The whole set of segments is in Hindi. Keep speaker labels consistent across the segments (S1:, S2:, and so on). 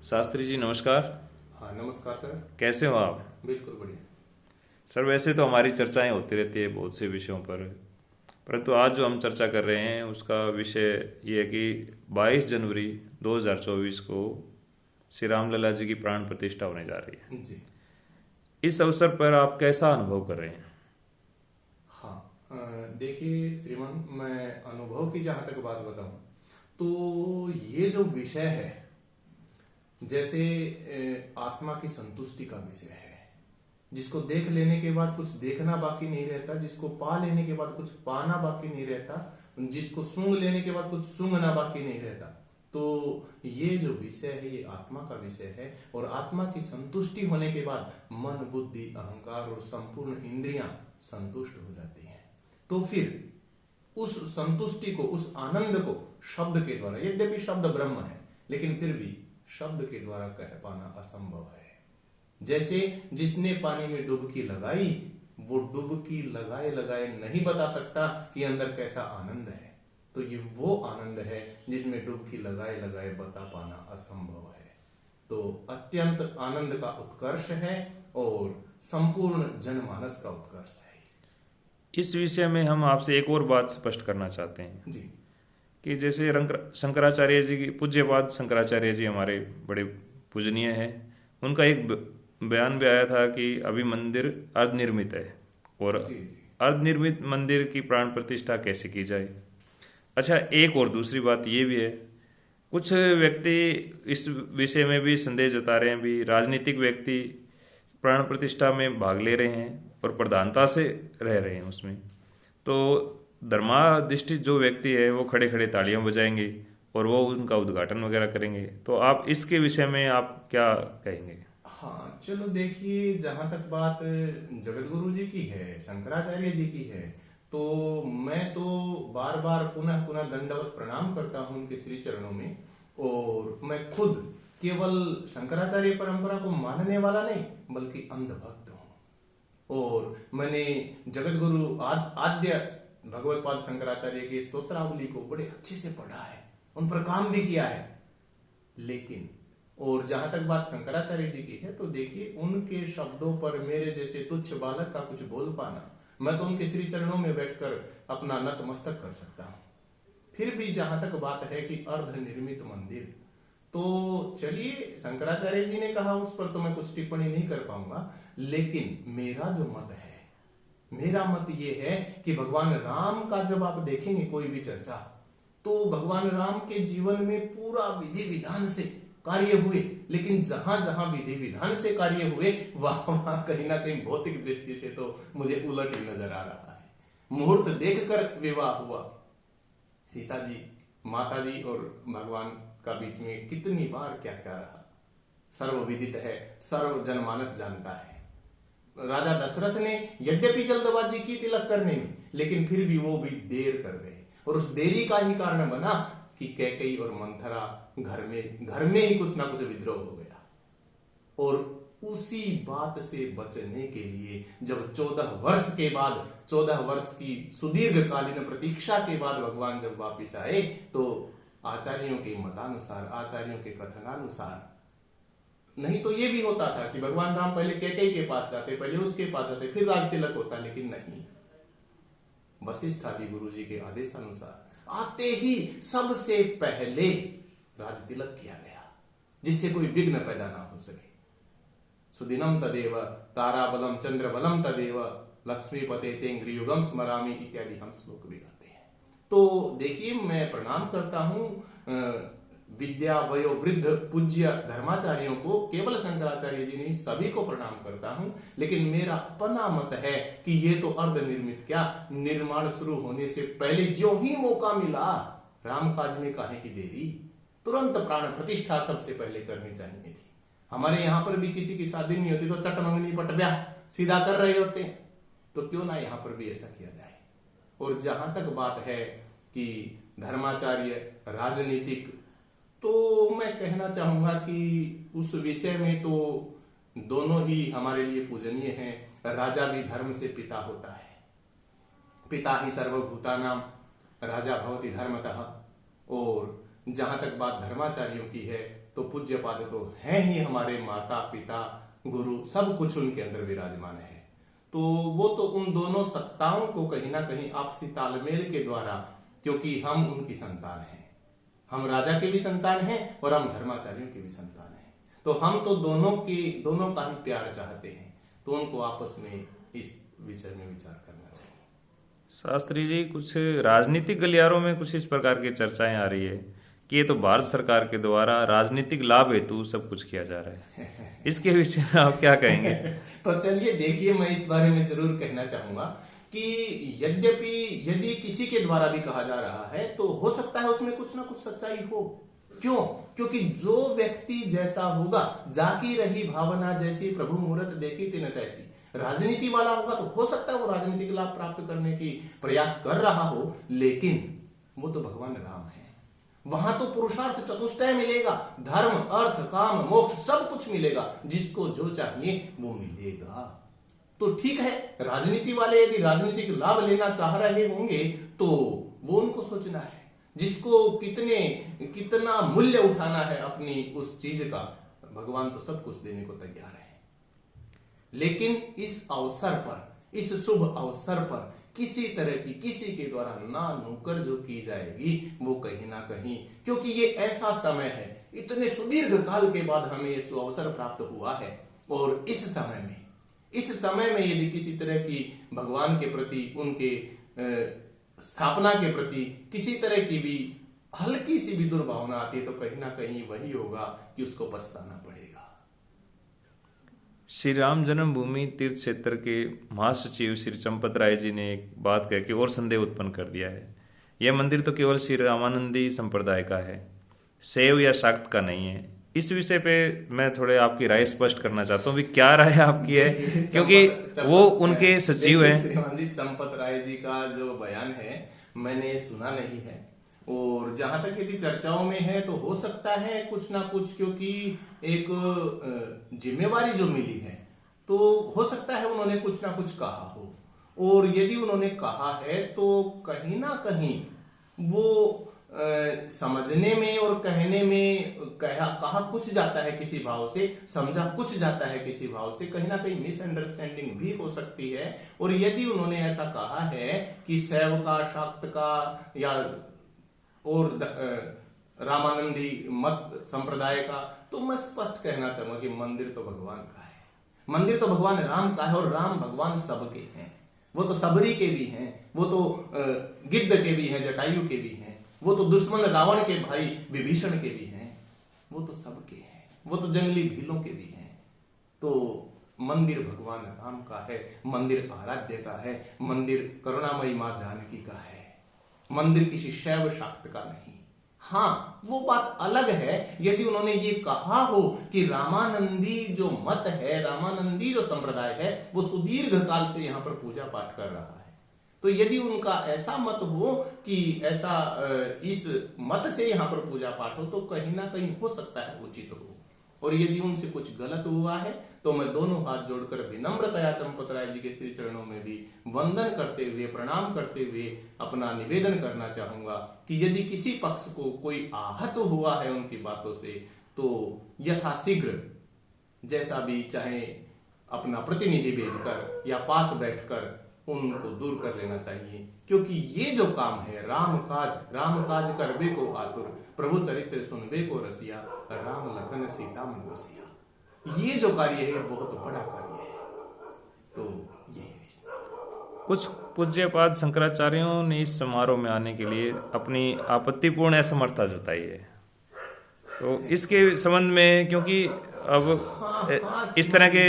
S1: शास्त्री जी नमस्कार।
S2: हाँ नमस्कार सर।
S1: कैसे हो आप?
S2: बिल्कुल बढ़िया।
S1: सर वैसे तो हमारी चर्चाएं होती रहती है बहुत से विषयों पर, परंतु आज जो हम चर्चा कर रहे हैं उसका विषय ये है कि 22 जनवरी 2024 को श्री रामलला जी की प्राण प्रतिष्ठा होने जा रही है।
S2: जी।
S1: इस अवसर पर आप कैसा अनुभव कर रहे हैं?
S2: हाँ देखिए श्रीमान, मैं अनुभव की जहाँ तक बात बताऊं तो ये जो विषय है, जैसे आत्मा की संतुष्टि का विषय है, जिसको देख लेने के बाद कुछ देखना बाकी नहीं रहता, जिसको पा लेने के बाद कुछ पाना बाकी नहीं रहता, जिसको सूंघ लेने के बाद कुछ सूंघना बाकी नहीं रहता। तो ये जो विषय है ये आत्मा का विषय है, और आत्मा की संतुष्टि होने के बाद मन बुद्धि अहंकार और संपूर्ण इंद्रियां संतुष्ट हो जाती हैं। तो फिर उस संतुष्टि को, उस आनंद को शब्द के द्वारा, यद्यपि शब्द ब्रह्म है लेकिन फिर भी शब्द के द्वारा कह पाना असंभव है। जैसे जिसने पानी में डुबकी लगाई, वो डुबकी लगाए लगाए नहीं बता सकता कि अंदर कैसा आनंद है। तो ये वो आनंद है जिसमें डुबकी लगाए लगाए बता पाना असंभव है। तो अत्यंत आनंद का उत्कर्ष है और संपूर्ण जनमानस का उत्कर्ष है।
S1: इस विषय में हम आपसे एक और बात स्पष्ट करना चाहते हैं
S2: जी
S1: कि जैसे शंकराचार्य जी की, पूज्यपाद शंकराचार्य जी हमारे बड़े पूजनीय हैं, उनका एक बयान भी आया था कि अभी मंदिर अर्धनिर्मित है और
S2: जी जी
S1: अर्धनिर्मित मंदिर की प्राण प्रतिष्ठा कैसे की जाए। अच्छा, एक और दूसरी बात ये भी है, कुछ व्यक्ति इस विषय में भी संदेह जता रहे हैं, भी राजनीतिक व्यक्ति प्राण प्रतिष्ठा में भाग ले रहे हैं और प्रधानता से रह रहे हैं उसमें। तो धर्माधिष्ठित जो व्यक्ति है वो खड़े खड़े तालियां बजाएंगे और वो उनका उद्घाटन वगैरह करेंगे। तो आप इसके विषय में आप क्या कहेंगे?
S2: हाँ चलो देखिए, जहां तक बात जगत गुरु जी की है, शंकराचार्य जी की है, तो मैं तो बार बार पुनः पुनः दंडवत प्रणाम करता हूं उनके श्री चरणों में। और मैं खुद केवल शंकराचार्य परंपरा को मानने वाला नहीं बल्कि अंधभक्त हूं। और मैंने जगत गुरु आद्य भगवतपाद शंकराचार्य की स्तोत्रावली को बड़े अच्छे से पढ़ा है, उन पर काम भी किया है। लेकिन और जहां तक बात शंकराचार्य जी की है, तो देखिए उनके शब्दों पर मेरे जैसे तुच्छ बालक का कुछ बोल पाना, मैं तो उनके श्री चरणों में बैठकर अपना नतमस्तक कर सकता हूं। फिर भी जहां तक बात है कि अर्ध निर्मित मंदिर, तो चलिए शंकराचार्य जी ने कहा उस पर तो मैं कुछ टिप्पणी नहीं कर पाऊंगा। लेकिन मेरा जो मत है, मेरा मत ये है कि भगवान राम का जब आप देखेंगे कोई भी चर्चा, तो भगवान राम के जीवन में पूरा विधि विधान से कार्य हुए, लेकिन जहां जहां विधि विधान से कार्य हुए वहां कहीं ना कहीं भौतिक दृष्टि से तो मुझे उलट ही नजर आ रहा है। मुहूर्त देखकर विवाह हुआ, सीता जी, माता जी और भगवान का बीच में कितनी बार क्या क्या रहा, सर्वविदित है, सर्व जनमानस जानता है। राजा दशरथ ने यद्यपि जल्दबाजी की तिलक करने में, लेकिन फिर भी वो भी देर कर गए, और उस देरी का ही कारण बना कि कैकेयी और मंथरा घर में ही कुछ ना कुछ विद्रोह हो गया। और उसी बात से बचने के लिए जब 14 वर्ष के बाद, 14 वर्ष की सुदीर्घकालीन प्रतीक्षा के बाद भगवान जब वापिस आए, तो आचार्यों के मतानुसार, आचार्यों के कथनानुसार, नहीं तो ये भी होता था कि भगवान राम पहले कैकेयी के पास जाते, पहले उसके पास जाते, फिर राज तिलक होता, लेकिन नहीं, वशिष्ठ आदि गुरु जी के आदेशानुसार आते ही सबसे पहले राज तिलक किया गया, जिससे कोई विघ्न पैदा ना हो सके। सुदिनम तदेव ताराबलम चंद्रबलम तदेव लक्ष्मीपते तेंग्रियुगम स्मरामि इत्यादि हम श्लोक भी गाते हैं। तो देखिए, मैं प्रणाम करता हूं विद्या वयो वृद्ध पूज्य धर्माचार्यों को, केवल शंकराचार्य जी नहीं सभी को प्रणाम करता हूं। लेकिन मेरा अपना मत है कि ये तो अर्ध निर्मित क्या, निर्माण शुरू होने से पहले जो ही मौका मिला, राम काज में काहे की देरी, तुरंत प्राण प्रतिष्ठा सबसे पहले करनी चाहिए थी। हमारे यहां पर भी किसी की शादी नहीं होती तो चट मंगनी पट ब्याह सीधा कर रहे होते हैं, तो क्यों ना यहां पर भी ऐसा किया जाए। और जहां तक बात है कि धर्माचार्य राजनीतिक, तो मैं कहना चाहूंगा कि उस विषय में तो दोनों ही हमारे लिए पूजनीय हैं। राजा भी धर्म से पिता होता है, पिता ही सर्वभूतानां राजा भवति धर्मतः। और जहां तक बात धर्माचार्यों की है, तो पूज्यपाद तो है ही हमारे माता पिता गुरु, सब कुछ उनके अंदर विराजमान है। तो वो तो उन दोनों सत्ताओं को कहीं ना कहीं आपसी तालमेल के द्वारा, क्योंकि हम उनकी संतान हैं, हम राजा के भी संतान हैं और हम धर्माचार्यों के भी संतान हैं, तो हम तो दोनों का ही प्यार चाहते हैं, तो उनको आपस में इस विषय में विचार करना चाहिए।
S1: शास्त्री जी, कुछ राजनीतिक गलियारों में कुछ इस प्रकार की चर्चाएं आ रही है कि ये तो भारत सरकार के द्वारा राजनीतिक लाभ हेतु सब कुछ किया जा रहा है, इसके विषय में आप क्या कहेंगे?
S2: तो चलिए देखिए, मैं इस बारे में जरूर कहना चाहूंगा कि यद्यपि यदि किसी के द्वारा भी कहा जा रहा है तो हो सकता है उसमें कुछ ना कुछ सच्चाई हो। क्यों? क्योंकि जो व्यक्ति जैसा होगा, जाकी रही भावना जैसी प्रभु मुहूर्त देखी तिन तैसी, राजनीति वाला होगा तो हो सकता है वो राजनीतिक लाभ प्राप्त करने की प्रयास कर रहा हो, लेकिन वो तो भगवान राम है, वहां तो पुरुषार्थ चतुष्टय मिलेगा, धर्म अर्थ काम मोक्ष सब कुछ मिलेगा, जिसको जो चाहिए वो मिलेगा। तो ठीक है, राजनीति वाले यदि राजनीतिक लाभ लेना चाह रहे होंगे तो वो उनको सोचना है, जिसको कितना मूल्य उठाना है अपनी उस चीज का, भगवान तो सब कुछ देने को तैयार है। लेकिन इस अवसर पर, इस शुभ अवसर पर किसी तरह की किसी के द्वारा ना नुकर जो की जाएगी वो कहीं ना कहीं, क्योंकि ये ऐसा समय है, इतने सुदीर्घ काल के बाद हमें ये सुअवसर प्राप्त हुआ है, और इस समय में यदि किसी तरह की भगवान के प्रति, उनके स्थापना के प्रति किसी तरह की भी हल्की सी भी दुर्भावना आती है तो कहीं ना कहीं वही होगा कि उसको पछताना पड़ेगा।
S1: श्री राम जन्मभूमि तीर्थ क्षेत्र के महासचिव श्री चंपत राय जी ने एक बात कह के और संदेह उत्पन्न कर दिया है। यह मंदिर तो केवल श्री रामानंदी संप्रदाय का है, शैव या शाक्त का नहीं है। इस विषय पे मैं थोड़े आपकी राय स्पष्ट करना चाहता हूँ, भी क्या राय आपकी है, क्योंकि वो उनके सचिव हैं।
S2: श्रीमान जी, चंपत राय जी का जो बयान है मैंने सुना नहीं है, और जहां तक यदि चर्चाओं में है तो हो सकता है कुछ ना कुछ, क्योंकि एक जिम्मेवारी जो मिली है तो हो सकता है उन्होंने कुछ ना कुछ कहा हो, और यदि उन्होंने कहा है तो कहीं ना कहीं वो समझने में और कहने में कहा कुछ जाता है किसी भाव से, समझा कुछ जाता है किसी भाव से, कहीं ना कहीं मिसअंडरस्टैंडिंग भी हो सकती है। और यदि उन्होंने ऐसा कहा है कि शैव का, शाक्त का या और रामानंदी मत संप्रदाय का, तो मैं स्पष्ट कहना चाहूंगा कि मंदिर तो भगवान का है, मंदिर तो भगवान राम का है, और राम भगवान सबके हैं। वो तो सबरी के भी हैं, वो तो गिद्ध के भी हैं, जटायु के भी हैं, वो तो दुश्मन रावण के भाई विभीषण के भी हैं, वो तो सबके हैं, वो तो जंगली भीलों के भी हैं। तो मंदिर भगवान राम का है, मंदिर आराध्य का है, मंदिर करुणामयी मां जानकी का है, मंदिर किसी शैव शाक्त का नहीं। हाँ, वो बात अलग है यदि उन्होंने ये कहा हो कि रामानंदी जो मत है, रामानंदी जो संप्रदाय है, वो सुदीर्घ काल से यहां पर पूजा पाठ कर रहा है। तो यदि उनका ऐसा मत हो कि ऐसा इस मत से यहां पर पूजा पाठ हो, तो कहीं ना कहीं हो सकता है उचित हो। और यदि उनसे कुछ गलत हुआ है तो मैं दोनों हाथ जोड़कर विनम्रतया चंपत राय जी के श्री चरणों में भी वंदन करते हुए, प्रणाम करते हुए अपना निवेदन करना चाहूंगा कि यदि किसी पक्ष को कोई आहत हुआ है उनकी बातों से, तो यथाशीघ्र जैसा भी चाहे अपना प्रतिनिधि भेजकर या पास बैठकर उनको दूर कर लेना चाहिए। क्योंकि ये जो काम है, राम काज करबे को आतुर, प्रभु चरित्र सुनबे को रसिया, राम लखन सीता मन बसिया, ये जो कार्य है बहुत बड़ा कार्य है। तो ये है इसमें।
S1: कुछ पूज्यपाद शंकराचार्यों ने इस समारोह में आने के लिए अपनी आपत्तिपूर्ण असमर्थता जताई है, तो इसके संबंध में, क्योंकि अब इस तरह के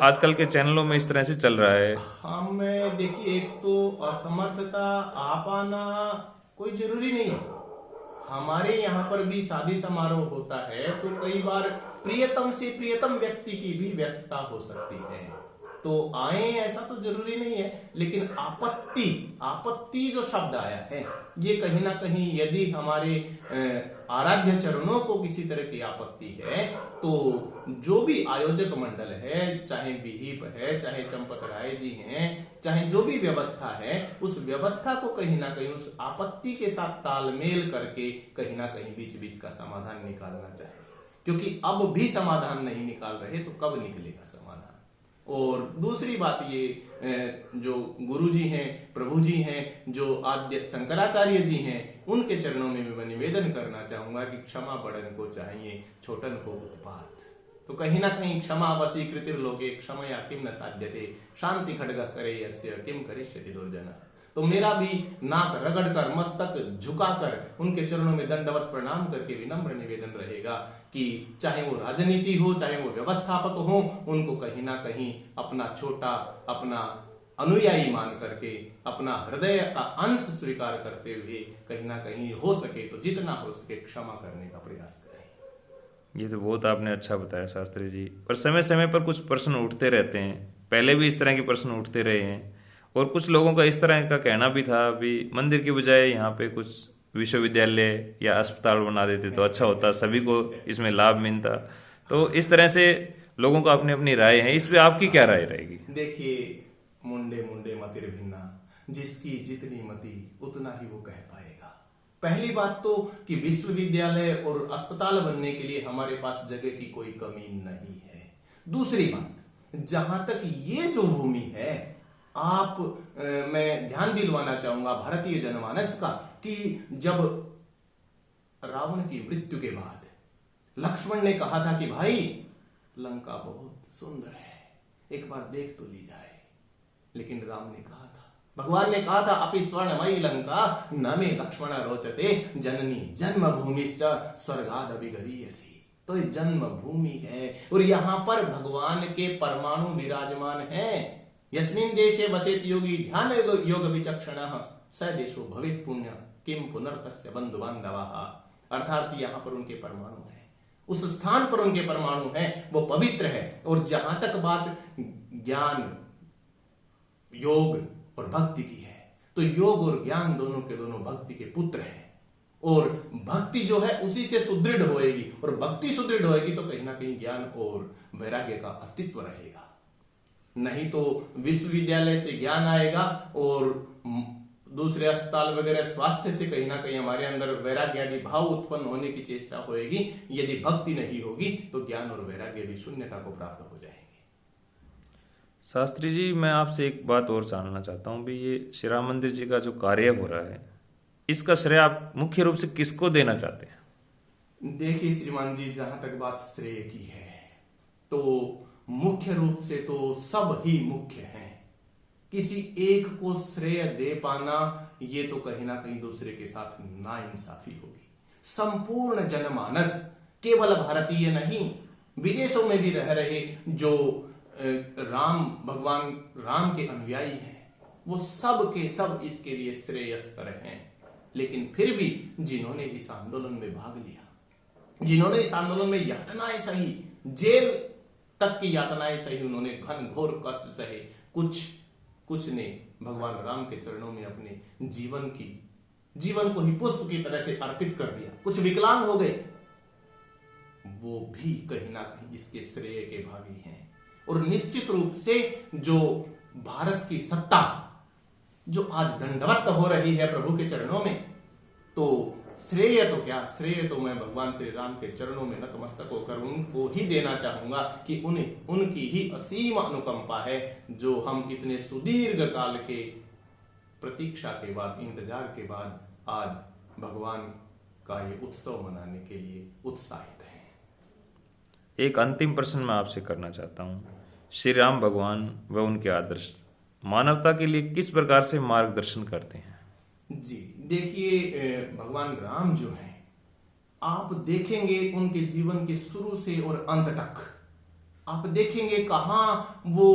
S1: आजकल के चैनलों में इस तरह से चल रहा है।
S2: हम देखिए, एक तो असमर्थता आ पाना कोई जरूरी नहीं है। हमारे यहाँ पर भी शादी समारोह होता है तो कई बार प्रियतम से प्रियतम व्यक्ति की भी व्यस्तता हो सकती है, तो आए ऐसा तो जरूरी नहीं है। लेकिन आपत्ति जो शब्द आया है, ये कहीं ना कहीं यदि हमारे आराध्य चरणों को किसी तरह की आपत्ति है, तो जो भी आयोजक मंडल है, चाहे विहिप है, चाहे चंपत राय जी हैं, चाहे जो भी व्यवस्था है, उस व्यवस्था को कहीं ना कहीं उस आपत्ति के साथ तालमेल करके कहीं ना कहीं बीच बीच का समाधान निकालना चाहिए। क्योंकि अब भी समाधान नहीं निकाल रहे तो कब निकलेगा समाधान। और दूसरी बात ये, जो गुरु जी हैं, प्रभु जी हैं, जो आद्य शंकराचार्य जी हैं, उनके चरणों में भी मैं निवेदन करना चाहूंगा कि क्षमा बड़न को चाहिए, छोटन को उत्पात। तो कहीं ना कहीं क्षमा वशीकृतिर लोके क्षमया किम न साध्यते शांति खड्ग करे यस्य किम करिष्यति दुर्जना। तो मेरा भी नाक रगड़कर, मस्तक झुकाकर उनके चरणों में दंडवत प्रणाम करके विनम्र निवेदन रहेगा कि चाहे वो राजनीति हो, चाहे वो व्यवस्थापक हो, उनको कहीं ना कहीं अपना छोटा, अपना अनुयायी मान करके, अपना हृदय का अंश स्वीकार करते हुए कहीं ना कहीं हो सके तो जितना हो सके क्षमा करने का प्रयास करें।
S1: ये तो बहुत आपने अच्छा बताया शास्त्री जी। पर समय समय पर कुछ प्रश्न उठते रहते हैं, पहले भी इस तरह के प्रश्न उठते रहे हैं, और कुछ लोगों का इस तरह का कहना भी था भी मंदिर की बजाय यहाँ पे कुछ विश्वविद्यालय या अस्पताल बना देते तो अच्छा होता, सभी को इसमें लाभ मिलता। तो इस तरह से लोगों का अपनी अपनी राय है, इस पे आपकी क्या राय रहेगी?
S2: देखिए, मुंडे मुंडे मतिर भिन्ना, जिसकी जितनी मति उतना ही वो कह पाएगा। पहली बात तो कि विश्वविद्यालय और अस्पताल बनने के लिए हमारे पास जगह की कोई कमी नहीं है। दूसरी बात, जहां तक ये जो भूमि है, मैं ध्यान दिलवाना चाहूंगा भारतीय जनमानस का कि जब रावण की मृत्यु के बाद लक्ष्मण ने कहा था कि भाई लंका बहुत सुंदर है, एक बार देख तो ली जाए, लेकिन राम ने कहा था, भगवान ने कहा था, अपि स्वर्णमयी लंका न मे लक्ष्मण रोचते जननी जन्मभूमिश्च स्वर्गाद अभिगरीयसी। तो ये जन्म भूमि है और यहां पर भगवान के परमाणु विराजमान हैं। यस्मिन् देशे वसेत योगी ध्यान योग विचक्षणः स देशो भवेत् पुण्य किम पुनर्तस्य बंधु बांधवाः। अर्थात यहां पर उनके परमाणु हैं, उस स्थान पर उनके परमाणु हैं, वो पवित्र है। और जहां तक बात ज्ञान, योग और भक्ति की है, तो योग और ज्ञान दोनों के दोनों भक्ति के पुत्र हैं। और भक्ति जो है उसी से सुदृढ़ होएगी, और भक्ति सुदृढ़ होएगी तो कहीं ना कहीं ज्ञान और वैराग्य का अस्तित्व रहेगा। नहीं तो विश्वविद्यालय से ज्ञान आएगा और दूसरे अस्पताल वगैरह स्वास्थ्य से कहीं ना कहीं हमारे अंदर वैराग्य आदि भाव उत्पन्न होने की चेष्टा होएगी। यदि भक्ति नहीं होगी तो ज्ञान और वैराग्य भी शून्यता को प्राप्त हो जाएंगे।
S1: शास्त्री जी, मैं आपसे एक बात और जानना चाहता हूँ भी, ये श्री राम मंदिर जी का जो कार्य हो रहा है, इसका श्रेय आप मुख्य रूप से किसको देना चाहते हैं?
S2: देखिए श्रीमान जी, जहां तक बात श्रेय की है तो मुख्य रूप से तो सब ही मुख्य हैं। किसी एक को श्रेय दे पाना ये तो कहीं ना कहीं दूसरे के साथ नाइंसाफी होगी। संपूर्ण जनमानस, केवल भारतीय नहीं, विदेशों में भी रह रहे जो भगवान राम के अनुयायी हैं, वो सब के सब इसके लिए श्रेयस्कर हैं। लेकिन फिर भी जिन्होंने इस आंदोलन में भाग लिया, जिन्होंने इस आंदोलन में यातनाएं सही, जेल तक की यातनाएं सही, उन्होंने घन घोर कष्ट सहे, कुछ ने भगवान राम के चरणों में अपने जीवन को ही पुष्प की तरह से अर्पित कर दिया, कुछ विकलांग हो गए, वो भी कहीं ना कहीं इसके श्रेय के भागी हैं। और निश्चित रूप से जो भारत की सत्ता जो आज दंडवत हो रही है प्रभु के चरणों में, तो श्रेय तो क्या, श्रेय तो मैं भगवान श्री राम के चरणों में नतमस्तक होकर उनको ही देना चाहूंगा कि उनकी ही असीम अनुकंपा है जो हम इतने सुदीर्घ काल के प्रतीक्षा के बाद, इंतजार के बाद आज भगवान का ये उत्सव मनाने के लिए उत्साहित हैं।
S1: एक अंतिम प्रश्न मैं आपसे करना चाहता हूँ। श्री राम भगवान व उनके आदर्श मानवता के लिए किस प्रकार से मार्गदर्शन करते हैं?
S2: जी देखिए, भगवान राम जो हैं, आप देखेंगे उनके जीवन के शुरू से और अंत तक आप देखेंगे कहाँ वो,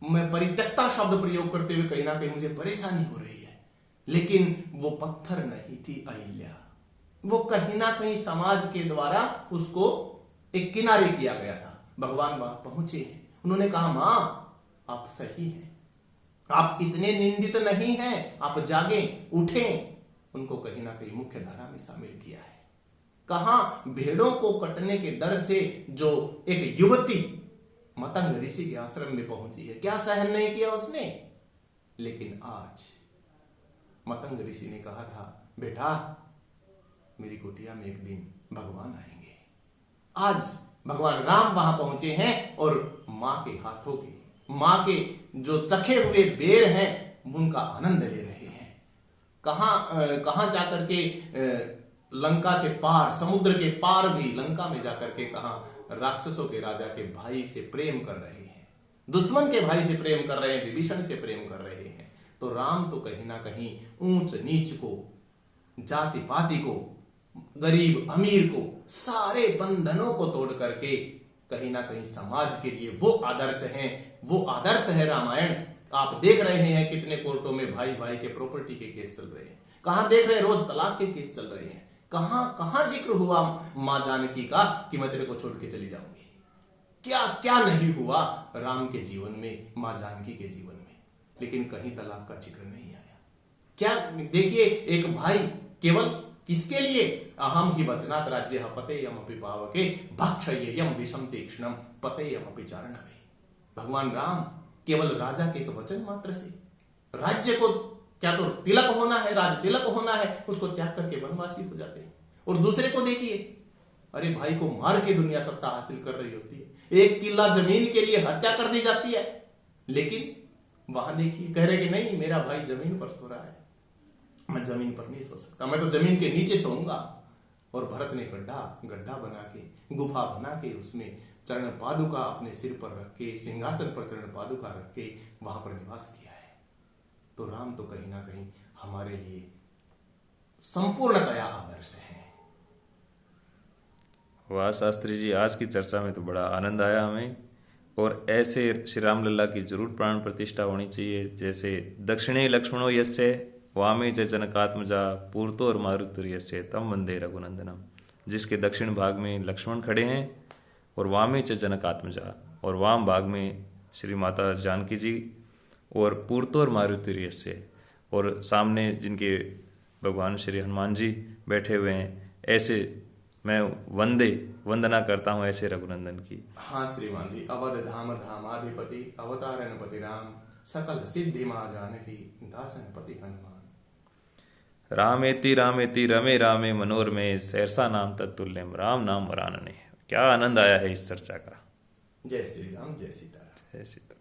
S2: मैं परित्यक्ता शब्द प्रयोग करते हुए कहीं ना कहीं मुझे परेशानी हो रही है, लेकिन वो पत्थर नहीं थी अहिल्या, वो कहीं ना कहीं समाज के द्वारा उसको एक किनारे किया गया था। भगवान वहां पहुंचे हैं, उन्होंने कहा मां आप सही हैं, आप इतने निंदित नहीं हैं, आप जागें, उठें। उनको कहीं ना कहीं मुख्य धारा में शामिल किया है। कहां भेड़ों को कटने के डर से जो एक युवती मतंग ऋषि के आश्रम में पहुंची है, क्या सहन नहीं किया उसने? लेकिन आज मतंग ऋषि ने कहा था, बेटा मेरी कुटिया में एक दिन भगवान आएंगे, आज भगवान राम वहां पहुंचे हैं और मां के हाथों के, मां के जो चखे हुए बेर हैं उनका आनंद ले रहे हैं। कहां जाकर के लंका से पार, समुद्र के पार भी लंका में जाकर के कहा राक्षसों के राजा के भाई से प्रेम कर रहे हैं, दुश्मन के भाई से प्रेम कर रहे हैं, विभीषण से प्रेम कर रहे हैं। तो राम तो कहीं ना कहीं ऊंच नीच को, जाति पाति को, गरीब अमीर को, सारे बंधनों को तोड़ करके कहीं ना कहीं समाज के लिए वो आदर्श हैं, वो आदर्श है रामायण। आप देख रहे हैं कितने कोर्टों में भाई भाई के प्रॉपर्टी के केस चल रहे हैं, कहां देख रहे हैं रोज तलाक के केस चल रहे हैं, कहां कहां जिक्र हुआ मां जानकी का कि मैं तेरे को छोड़ के चली जाऊंगी। क्या क्या नहीं हुआ राम के जीवन में, मां जानकी के जीवन में, लेकिन कहीं तलाक का जिक्र नहीं आया। क्या देखिए, एक भाई केवल किसके लिए, अहम ही वचनात् राज्य पतेयमपि पावके भक्षयेयम विषम तीक्ष्णम पतेयमपि चारणवे। भगवान राम केवल राजा के एक वचन मात्र से राज्य को, क्या तो तिलक होना है, राज तिलक होना है, उसको त्याग करके वनवासी हो जाते हैं। और दूसरे को देखिए, अरे भाई को मार के दुनिया सत्ता हासिल कर रही होती है, एक किला जमीन के लिए हत्या कर दी जाती है, लेकिन वहां देखिए कह रहे कि नहीं मेरा भाई जमीन पर सो रहा है, मैं जमीन पर नहीं सो सकता, मैं तो जमीन के नीचे सोऊंगा। और भरत ने गड्ढा बना के, गुफा बना के, उसमें चरण पादुका अपने सिर पर रख के, सिंहासन पर चरण पादुका रख के वहां पर निवास किया है। तो राम तो कहीं ना कहीं हमारे लिए संपूर्णतया आदर्श है।
S1: वाह शास्त्री जी, आज की चर्चा में तो बड़ा आनंद आया हमें। और ऐसे श्री राम लल्ला की जरूर प्राण प्रतिष्ठा होनी चाहिए, जैसे दक्षिणे लक्ष्मणो यस्य वामे च जनकात्मजा पूर्तो और मारुतिर्यस्य तम वंदे रघुनंदनम। जिसके दक्षिण भाग में लक्ष्मण खड़े हैं और वामे च जनकात्मजा, और वाम भाग में श्री माता जानकी जी, और पूर्तो और मारुतिर्यस्य, और सामने जिनके भगवान श्री हनुमान जी बैठे हुए हैं, ऐसे मैं वंदना करता हूँ ऐसे रघुनंदन की।
S2: हाँ श्रीमान जी, अवध धाम धामाधिपति अवतारण पति राम, सकल सिद्धि मां जानकी दासन पति हनुमान।
S1: रामेति रामेति रमे रामे मनोरमे सहरसा नाम तत्तुल्यम राम नाम वरानने। क्या आनंद आया है इस चर्चा का।
S2: जय श्री राम, जय सीताराम।
S1: जय सीता।